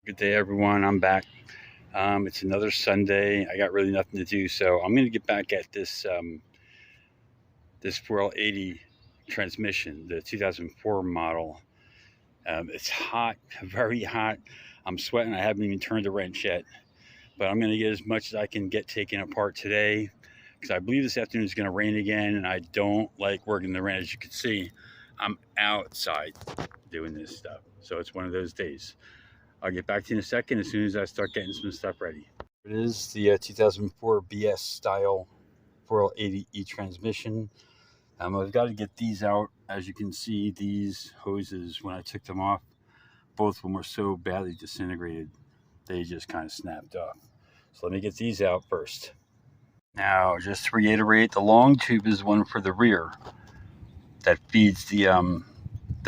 Good day, everyone. I'm back. It's another Sunday. I got really nothing to do, so I'm going to get back at this 4L80 transmission, the 2004 model. It's hot, very hot. I'm sweating. I haven't even turned the wrench yet, but I'm going to get as much as I can get taken apart today because I believe this afternoon is going to rain again, and I don't like working the rain. As you can see, I'm outside doing this stuff, so it's one of those days. I'll get back to you in a second as soon as I start getting some stuff ready. It is the 2004 BS style 4L80E transmission. I've got to get these out. As you can see, these hoses, when I took them off, both of them were so badly disintegrated, they just kind of snapped off. So let me get these out first. Now, just to reiterate, the long tube is one for the rear that feeds the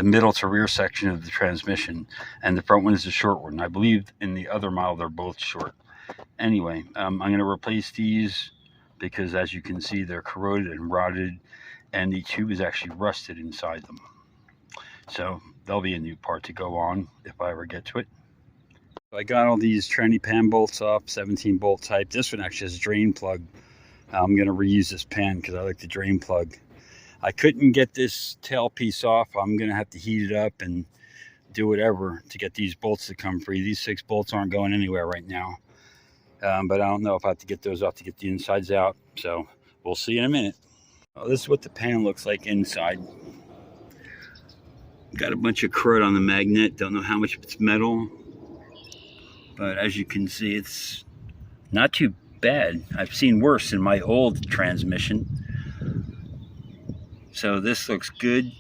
middle to rear section of the transmission, and the front one is the short one. I believe in the other model they're both short. Anyway, I'm going to replace these because, as you can see, they're corroded and rotted, and the tube is actually rusted inside them. So there'll be a new part to go on if I ever get to it. So I got all these tranny pan bolts off, 17 bolt type. This one actually has a drain plug. I'm going to reuse this pan because I like the drain plug. I couldn't get this tail piece off. I'm going to have to heat it up and do whatever to get these bolts to come free. These 6 bolts aren't going anywhere right now. But I don't know if I have to get those off to get the insides out. So we'll see in a minute. Well, this is what the pan looks like inside. Got a bunch of crud on the magnet. Don't know how much of it's metal. But as you can see, it's not too bad. I've seen worse in my old transmission. So this looks good.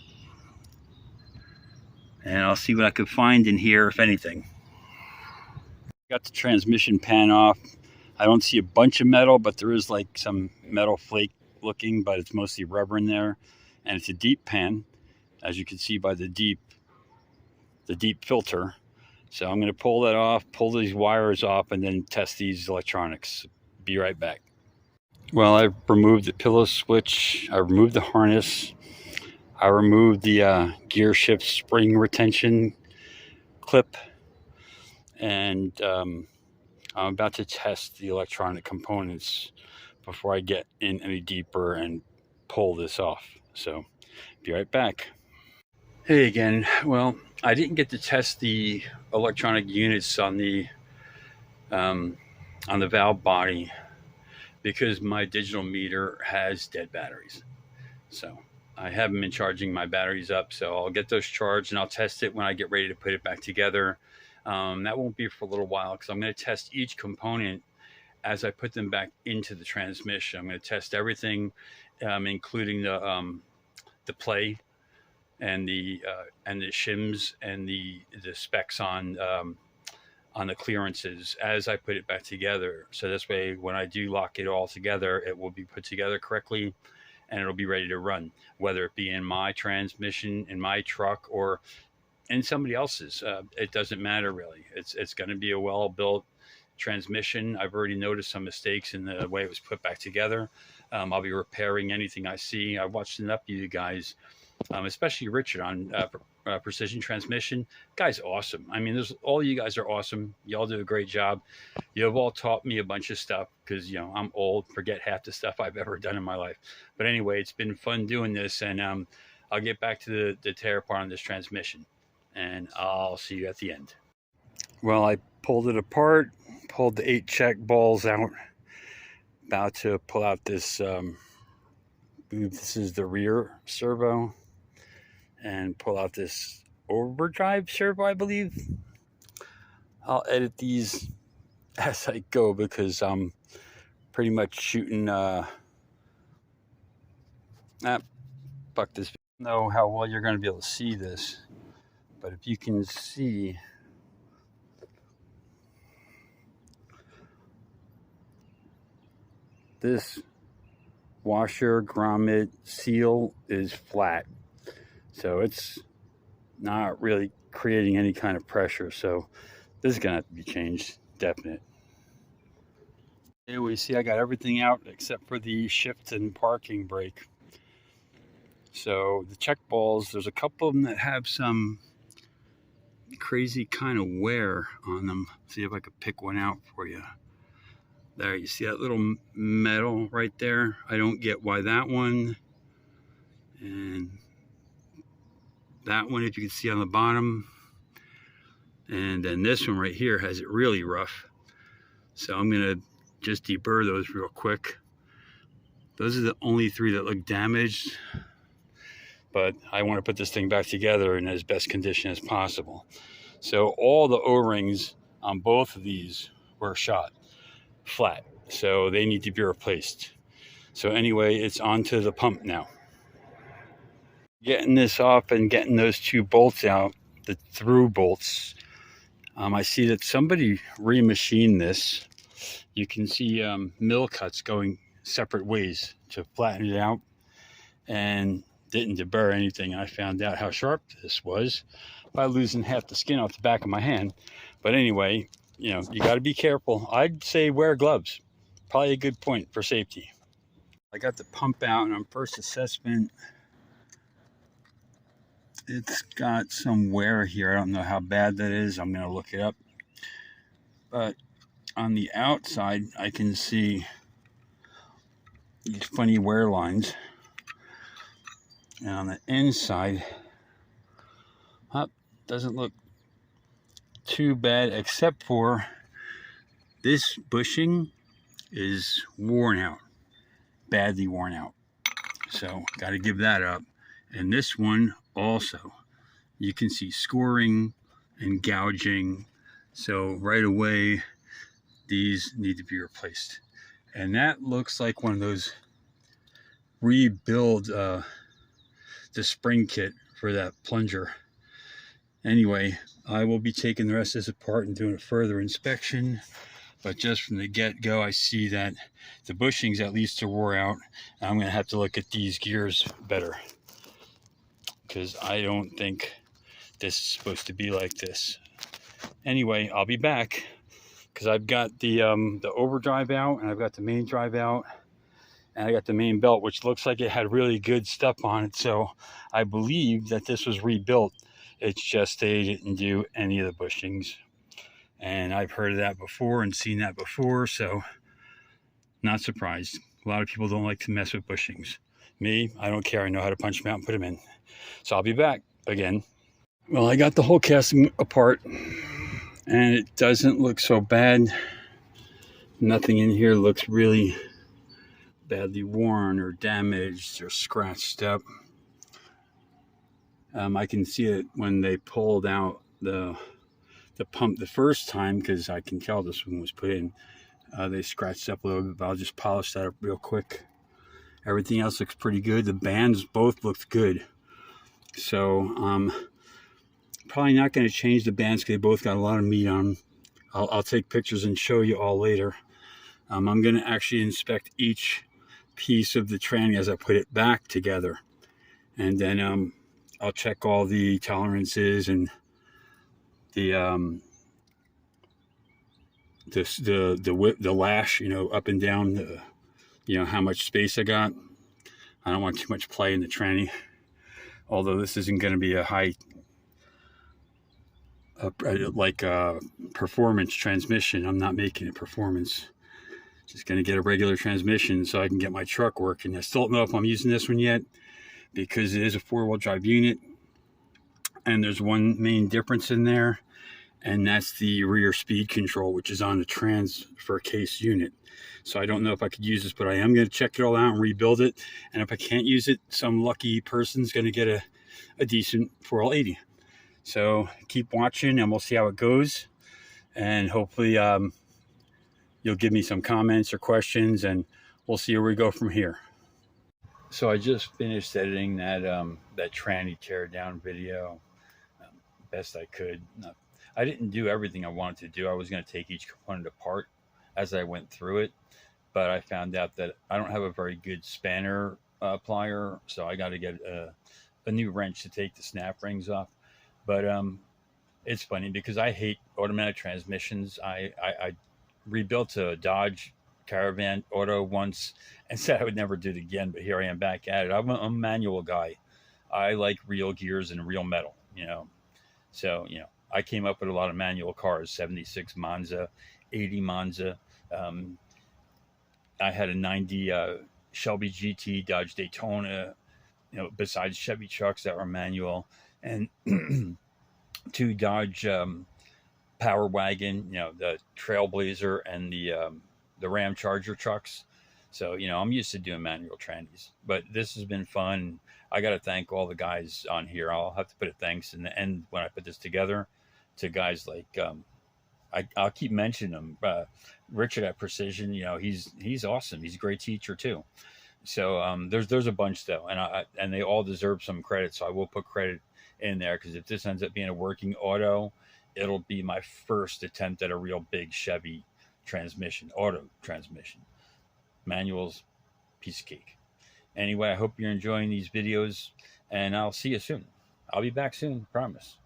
And I'll see what I could find in here, if anything. Got the transmission pan off. I don't see a bunch of metal, but there is like some metal flake looking, but it's mostly rubber in there. And it's a deep pan, as you can see by the deep filter. So I'm going to pull that off, pull these wires off, and then test these electronics. Be right back. Well, I've removed the pillow switch. I removed the harness. I removed the gear shift spring retention clip. And I'm about to test the electronic components before I get in any deeper and pull this off. So be right back. Hey again. Well, I didn't get to test the electronic units on the valve body because my digital meter has dead batteries. So I haven't been charging my batteries up. So I'll get those charged and I'll test it when I get ready to put it back together. That won't be for a little while because I'm going to test each component as I put them back into the transmission. I'm going to test everything, including the play and the shims and the specs on the clearances as I put it back together. So this way, when I do lock it all together, it will be put together correctly and it'll be ready to run, whether it be in my transmission, in my truck, or in somebody else's. It doesn't matter really. It's going to be a well-built transmission. I've already noticed some mistakes in the way it was put back together. I'll be repairing anything I see. I've watched enough of you guys, especially Richard on Precision Transmission. Guy's awesome. I mean, all you guys are awesome. Y'all do a great job. You have all taught me a bunch of stuff because, I'm old, forget half the stuff I've ever done in my life. But anyway, it's been fun doing this, and I'll get back to the tear apart on this transmission, and I'll see you at the end. Well, I pulled it apart, pulled the 8 check balls out, about to pull out this, this is the rear servo, and pull out this overdrive servo, I believe. I'll edit these as I go because I'm pretty much shooting, fuck this. I don't know how well you're going to be able to see this, but if you can see, this washer grommet seal is flat, so it's not really creating any kind of pressure. So this is gonna have to be changed, definite. Here we see I got everything out except for the shift and parking brake. So the check balls, there's a couple of them that have some crazy kind of wear on them. See if I could pick one out for you. There, you see that little metal right there? I don't get why that one and that one, if you can see on the bottom, and then this one right here has it really rough. So I'm gonna just deburr those real quick. Those are the only three that look damaged, but I want to put this thing back together in as best condition as possible. So all the O-rings on both of these were shot flat, so they need to be replaced. So anyway, it's onto the pump now. Getting this off and getting those two bolts out, the through bolts. I see that somebody remachined this. You can see mill cuts going separate ways to flatten it out, and didn't deburr anything. I found out how sharp this was by losing half the skin off the back of my hand. But anyway, you know, you got to be careful. I'd say wear gloves. Probably a good point for safety. I got the pump out, and on first assessment, it's got some wear here. I don't know how bad that is. I'm going to look it up. But on the outside, I can see these funny wear lines. And on the inside, doesn't look too bad, except for this bushing is worn out, badly worn out. So got to give that up. And this one also, you can see scoring and gouging. So right away, these need to be replaced. And that looks like one of those rebuild the spring kit for that plunger. Anyway, I will be taking the rest of this apart and doing a further inspection. But just from the get-go, I see that the bushings at least are wore out. And I'm going to have to look at these gears better, because I don't think this is supposed to be like this. Anyway, I'll be back, because I've got the overdrive out, and I've got the main drive out, and I got the main belt, which looks like it had really good stuff on it. So I believe that this was rebuilt. It's just they didn't do any of the bushings. And I've heard of that before and seen that before, so not surprised. A lot of people don't like to mess with bushings. Me, I don't care. I know how to punch them out and put them in. So I'll be back again. Well, I got the whole casting apart, and it doesn't look so bad. Nothing in here looks really badly worn or damaged or scratched up. I can see it when they pulled out the pump the first time, because I can tell this one was put in. They scratched up a little bit, but I'll just polish that up real quick. Everything else looks pretty good. The bands both looked good. So probably not going to change the bands, because they both got a lot of meat on them. I'll take pictures and show you all later. I'm going to actually inspect each piece of the tranny as I put it back together. And then I'll check all the tolerances and the width, the lash, you know, up and down, you know, how much space I got. I don't want too much play in the tranny, although this isn't going to be a high performance transmission. I'm not making it performance. Just going to get a regular transmission so I can get my truck working. I still don't know if I'm using this one yet, because it is a 4-wheel drive unit, and there's one main difference in there, and that's the rear speed control, which is on the transfer case unit. So I don't know if I could use this, but I am going to check it all out and rebuild it. And if I can't use it, some lucky person's going to get a decent 4L80. So keep watching, and we'll see how it goes. And hopefully you'll give me some comments or questions, and we'll see where we go from here. So I just finished editing that tranny tear down video best I could. I didn't do everything I wanted to do. I was going to take each component apart as I went through it, but I found out that I don't have a very good spanner plier, so I got to get a new wrench to take the snap rings off. But it's funny, because I hate automatic transmissions. I rebuilt a Dodge Caravan auto once and said I would never do it again, but here I am back at it. I'm a manual guy. I like real gears and real metal, you know. So, you know, I came up with a lot of manual cars: 76 Monza, 80 Monza. Um, I had a 90 Shelby GT, Dodge Daytona. Besides Chevy trucks that were manual, and two Dodge Power Wagon, the Trailblazer and the Ram Charger trucks. So I'm used to doing manual trannies, but this has been fun. I got to thank all the guys on here. I'll have to put a thanks in the end when I put this together to guys like I'll keep mentioning them. Richard at Precision, he's awesome. He's a great teacher too. So there's a bunch though, and they all deserve some credit. So I will put credit in there, because if this ends up being a working auto, it'll be my first attempt at a real big Chevy auto transmission. Manuals, piece of cake. Anyway, I hope you're enjoying these videos, and I'll see you soon. I'll be back soon, promise.